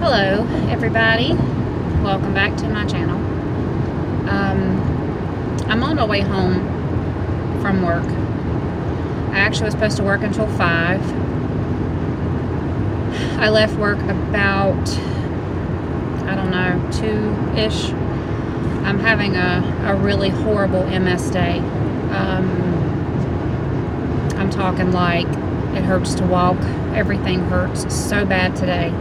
Hello everybody, welcome back to my channel. I'm on my way home from work. I actually was supposed to work until 5. I left work about, I don't know, 2-ish. I'm having a really horrible MS day. I'm talking like it hurts to walk. Everything hurts so bad today.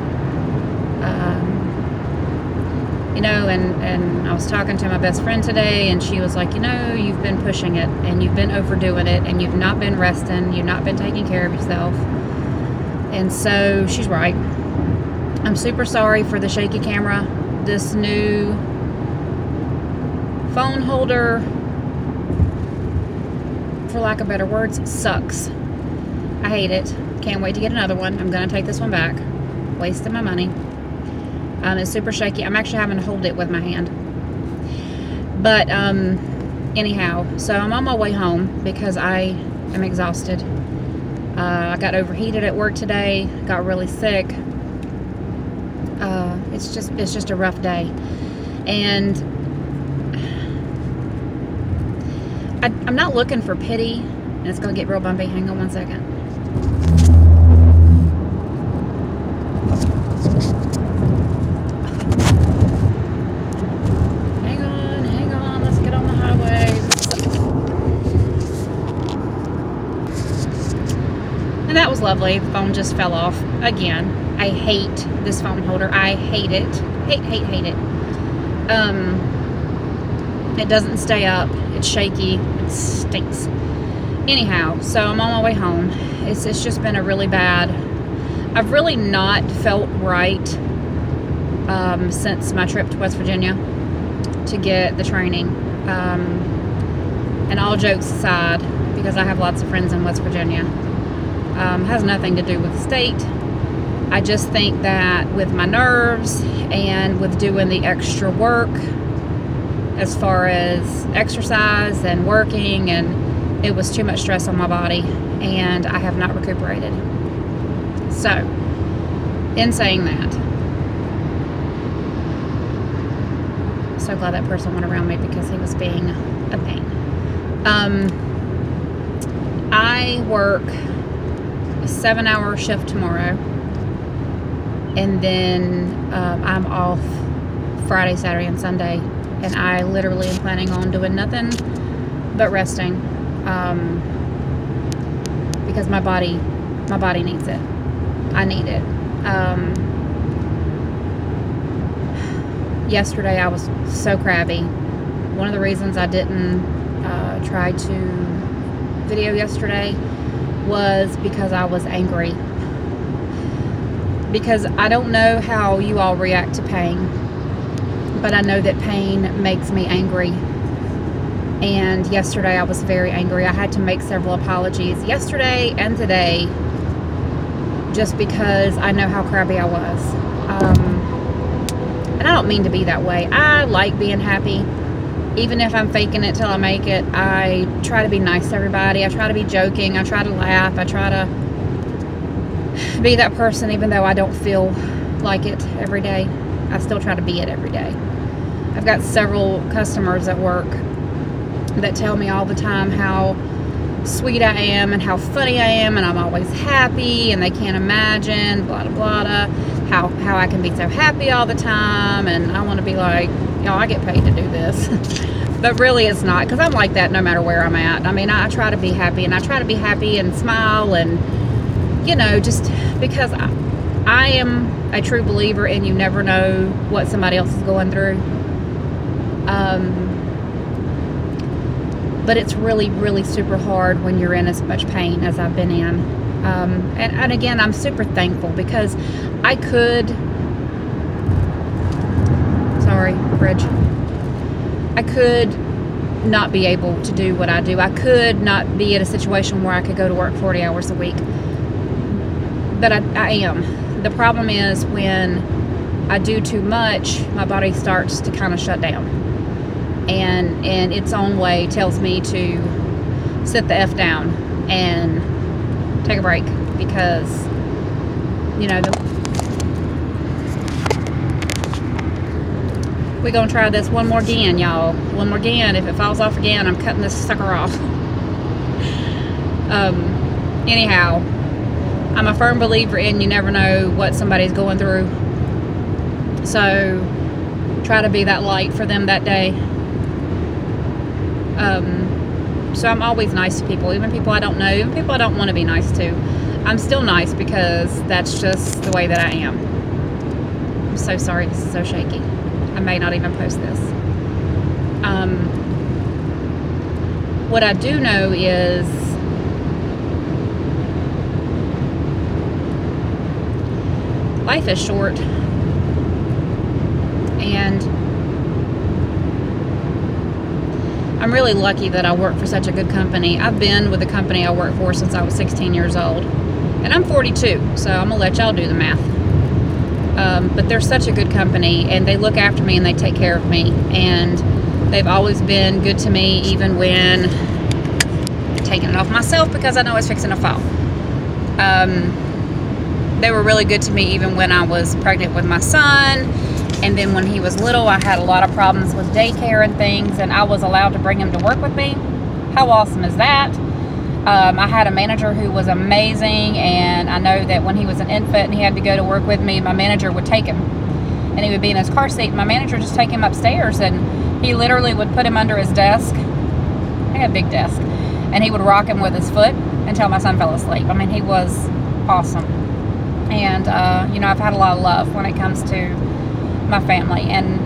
You know, and I was talking to my best friend today, and she was like, you know, you've been pushing it, and you've been overdoing it, and you've not been resting, you've not been taking care of yourself. And so she's right. I'm super sorry for the shaky camera. This new phone holder, for lack of better words, sucks. I hate it. Can't wait to get another one. I'm gonna take this one back. Wasting my money. It's super shaky. I'm actually having to hold it with my hand. But anyhow, so I'm on my way home because I am exhausted. I got overheated at work today. Got really sick. It's just a rough day, and I'm not looking for pity. And it's gonna get real bumpy. Hang on one second. And that was lovely. The phone just fell off again. I hate this phone holder. I hate it. Hate it. It doesn't stay up. It's shaky. It stinks. Anyhow, so I'm on my way home. It's just been a really bad... I've really not felt right since my trip to West Virginia to get the training. And all jokes aside, because I have lots of friends in West Virginia, has nothing to do with the state. I just think that with my nerves and with doing the extra work as far as exercise and working, and it was too much stress on my body, and I have not recuperated. So, in saying that, I'm so glad that person went around me because he was being a pain. I work a 7-hour shift tomorrow, and then I'm off Friday, Saturday, and Sunday, and I literally am planning on doing nothing but resting, because my body needs it. I need it. Yesterday I was so crabby. One of the reasons I didn't try to video yesterday was because I was angry. Because I don't know how you all react to pain, but I know that pain makes me angry. And yesterday I was very angry. I had to make several apologies yesterday and today just because I know how crabby I was. And I don't mean to be that way. I like being happy. Even if I'm faking it till I make it, I try to be nice to everybody. I try to be joking. I try to laugh. I try to be that person even though I don't feel like it every day. I still try to be it every day. I've got several customers at work that tell me all the time how sweet I am and how funny I am, and I'm always happy, and they can't imagine blah blah blah how I can be so happy all the time. And I want to be like, y'all, I get paid to do this. But really it's not, because I'm like that no matter where I'm at. I mean, I try to be happy, and I try to be happy and smile, and you know, just because I am a true believer in you never know what somebody else is going through. But it's really, really super hard when you're in as much pain as I've been in. And again, I'm super thankful because I could... Sorry, fridge. I could not be able to do what I do. I could not be in a situation where I could go to work 40 hours a week. But I am. The problem is when I do too much, my body starts to kind of shut down. And its own way tells me to sit the F down and take a break, because, you know, we're gonna try this one more again, y'all. One more again. If it falls off again, I'm cutting this sucker off. Anyhow, I'm a firm believer in you never know what somebody's going through. So try to be that light for them that day. So I'm always nice to people, even people I don't know, even people I don't want to be nice to. I'm still nice because that's just the way that I am. I'm so sorry, this is so shaky. I may not even post this. What I do know is life is short, and I'm really lucky that I work for such a good company. I've been with the company I work for since I was 16 years old, and I'm 42, so I'm gonna let y'all do the math. But they're such a good company, and they look after me and they take care of me, and they've always been good to me, even when I'm taking it off myself because I know it's fixing to fall. They were really good to me even when I was pregnant with my son, and then when he was little, I had a lot of problems with daycare and things, and I was allowed to bring him to work with me. How awesome is that? I had a manager who was amazing, and I know that when he was an infant and he had to go to work with me, my manager would take him, and he would be in his car seat. My manager would just take him upstairs, and he literally would put him under his desk. I had a big desk, and he would rock him with his foot until my son fell asleep. I mean, he was awesome. And you know, I've had a lot of love when it comes to my family, and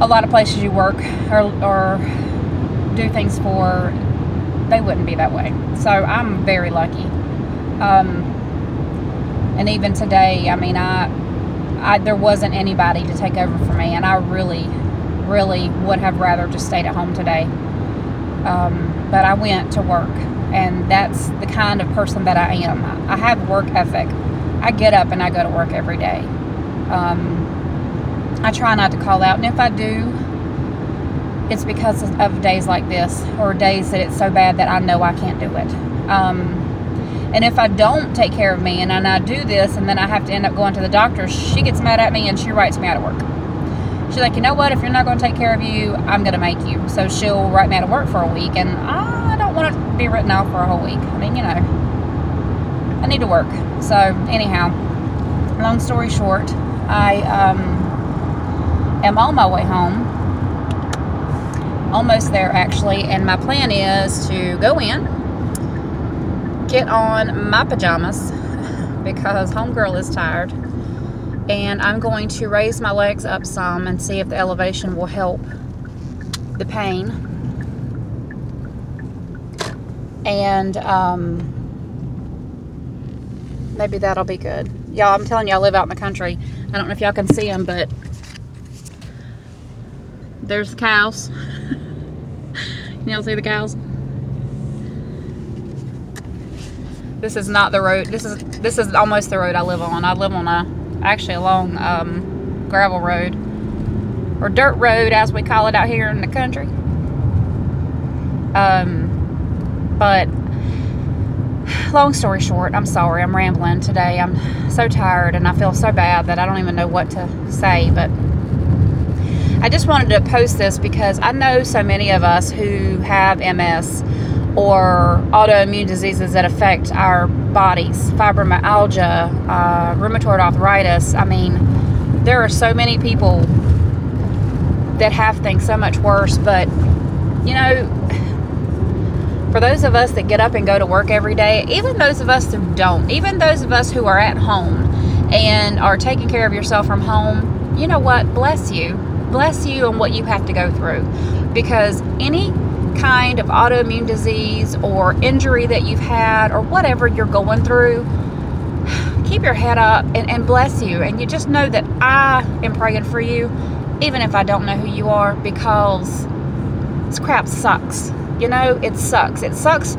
a lot of places you work or do things for, they wouldn't be that way. So I'm very lucky. And even today, I mean, there wasn't anybody to take over for me, and I really would have rather just stayed at home today. But I went to work, and that's the kind of person that I am. I have work ethic. I get up and I go to work every day. I try not to call out, and if I do, it's because of days like this, or days that it's so bad that I know I can't do it. And if I don't take care of me, and I do this, and then I have to end up going to the doctor, she gets mad at me and she writes me out of work. She's like, you know what, if you're not going to take care of you, I'm going to make you. So she'll write me out of work for a week, and I don't want to be written off for a whole week. I mean, you know, I need to work. So anyhow, long story short, I am on my way home. Almost there, actually, and my plan is to go in, get on my pajamas because homegirl is tired, and I'm going to raise my legs up some and see if the elevation will help the pain. And maybe that'll be good. Y'all, I'm telling you, I live out in the country. I don't know if y'all can see them, but there's the cows. Y'all see the cows? This is not the road. This is almost the road I live on. I live on actually a long gravel road, or dirt road as we call it out here in the country. But long story short, I'm sorry, I'm rambling today. I'm so tired and I feel so bad that I don't even know what to say, but I just wanted to post this because I know so many of us who have MS or autoimmune diseases that affect our bodies, fibromyalgia, rheumatoid arthritis. I mean, there are so many people that have things so much worse, but you know, for those of us that get up and go to work every day, even those of us who don't, even those of us who are at home and are taking care of yourself from home, you know what, bless you and what you have to go through, because any kind of autoimmune disease or injury that you've had or whatever you're going through, keep your head up and bless you. And you just know that I am praying for you, even if I don't know who you are, because this crap sucks. You know, it sucks. It sucks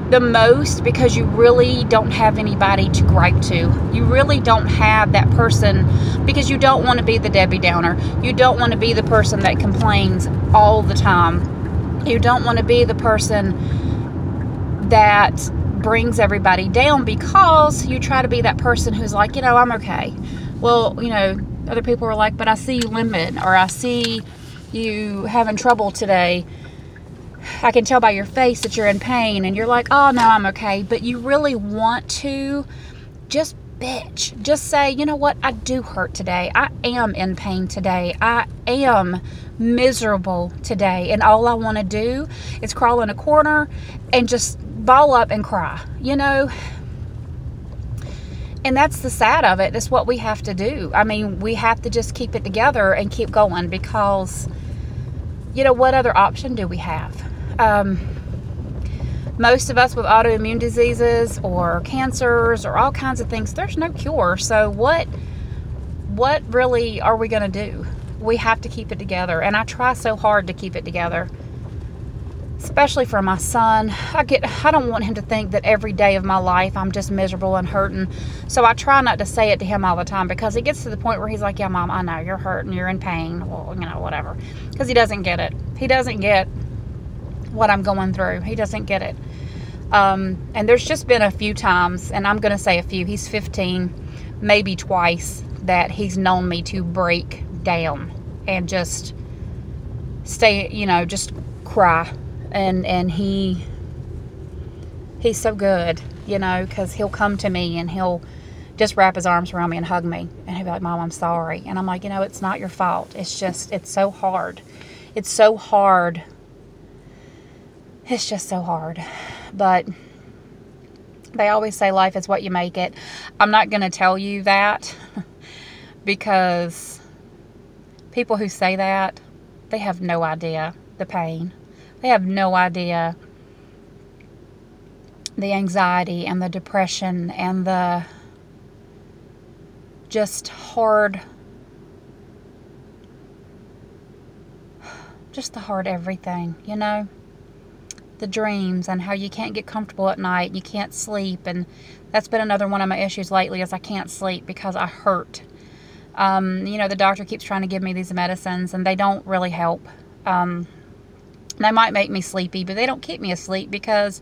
the most because you really don't have anybody to gripe to. You really don't have that person, because you don't want to be the Debbie Downer. You don't want to be the person that complains all the time. You don't want to be the person that brings everybody down, because you try to be that person who's like, you know, I'm okay. Well, you know, other people are like, but I see you limping, or I see you having trouble today. I can tell by your face that you're in pain, and you're like, oh no, I'm okay. But you really want to just bitch. Just say, you know what? I do hurt today. I am in pain today. I am miserable today. And all I want to do is crawl in a corner and just ball up and cry, you know? And that's the sad of it. That's what we have to do. I mean, we have to just keep it together and keep going, because, you know, what other option do we have? Most of us with autoimmune diseases or cancers or all kinds of things, there's no cure. So what really are we going to do? We have to keep it together. And I try so hard to keep it together, especially for my son. I don't want him to think that every day of my life I'm just miserable and hurting. So I try not to say it to him all the time, because he gets to the point where he's like, yeah, Mom, I know you're hurting, you're in pain. Well, you know, whatever. Because he doesn't get it. He doesn't get what I'm going through. He doesn't get it. And there's just been a few times, and I'm going to say a few, he's 15, maybe twice, that he's known me to break down and just stay, you know, just cry. And he's so good, you know, because he'll come to me and he'll just wrap his arms around me and hug me. And he'll be like, Mom, I'm sorry. And I'm like, you know, it's not your fault. It's just, it's so hard. It's so hard. It's just so hard. But they always say life is what you make it. I'm not going to tell you that, because people who say that, they have no idea the pain. They have no idea the anxiety and the depression and the just hard, just the hard everything, you know? The dreams and how you can't get comfortable at night, you can't sleep. And that's been another one of my issues lately, is I can't sleep because I hurt. You know, the doctor keeps trying to give me these medicines and they don't really help. They might make me sleepy, but they don't keep me asleep, because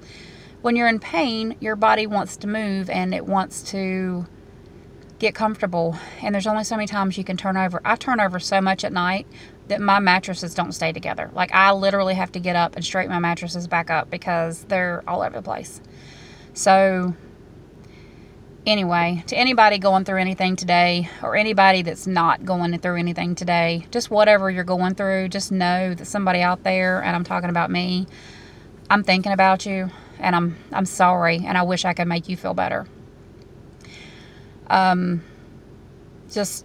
when you're in pain, your body wants to move and it wants to get comfortable. And there's only so many times you can turn over. I turn over so much at night that my mattresses don't stay together. Like, I literally have to get up and straighten my mattresses back up because they're all over the place. So anyway, to anybody going through anything today, or anybody that's not going through anything today, just whatever you're going through, just know that somebody out there, and I'm talking about me, I'm thinking about you, and I'm sorry, and I wish I could make you feel better. Just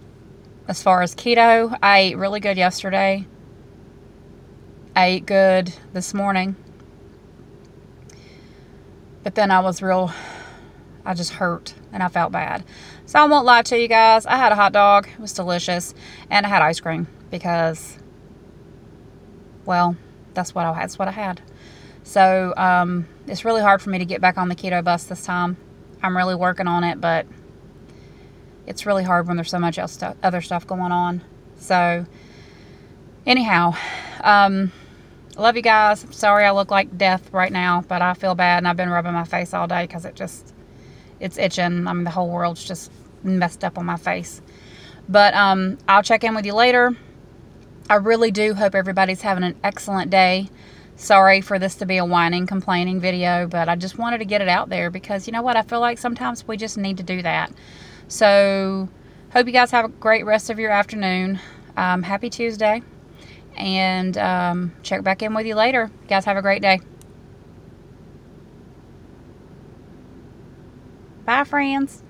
as far as keto, I ate really good yesterday. I ate good this morning. But then I just hurt and I felt bad. So I won't lie to you guys. I had a hot dog. It was delicious. And I had ice cream because, well, that's what I had. So it's really hard for me to get back on the keto bus this time. I'm really working on it, but it's really hard when there's so much other stuff going on. So anyhow, I love you guys. Sorry I look like death right now, but I feel bad, and I've been rubbing my face all day because it's itching. I mean, the whole world's just messed up on my face. But I'll check in with you later. I really do hope everybody's having an excellent day. Sorry for this to be a whining, complaining video, but I just wanted to get it out there because, you know what, I feel like sometimes we just need to do that. So, hope you guys have a great rest of your afternoon. Happy Tuesday. And check back in with you later. You guys have a great day. Bye, friends.